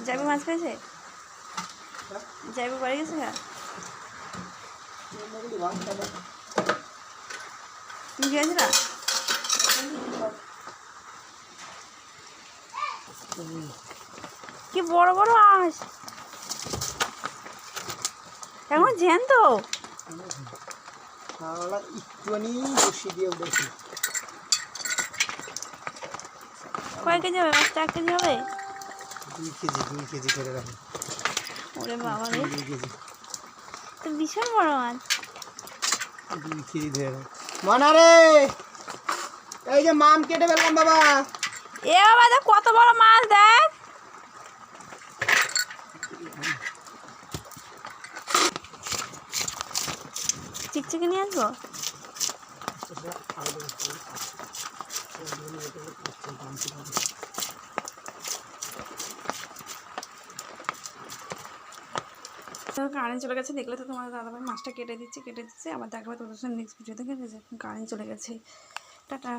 যাইবো মাছ পেয়েছে? যাইবো বাড়ি গেছে? তুমি গিয়েছিলা? কি বড় বড় মাছ! এখন জ্যান্ত কয় কেজি হবে? 4 কেজি হবে? 2 কেজি করে রাখো। ওরে বাবা রে, তো ভীষণ বড় মাছ। 2 কেজি ধরে রাখো। মানা রে, এই যে মাম কেটে ফেললাম বাবা। এ বাবা, দেখ কত বড় মাছ, দেখ। চিকচিকে নিয়ে আসবো। কারেন্ট চলে গেছে, দেখলে তো তোমার দাদাভাই মাছটা কেটে দিচ্ছে। আবার দেখাবে তোদের সঙ্গে নেক্সট ভিডিও দেখে। কারেন্ট চলে গেছে। টাটা।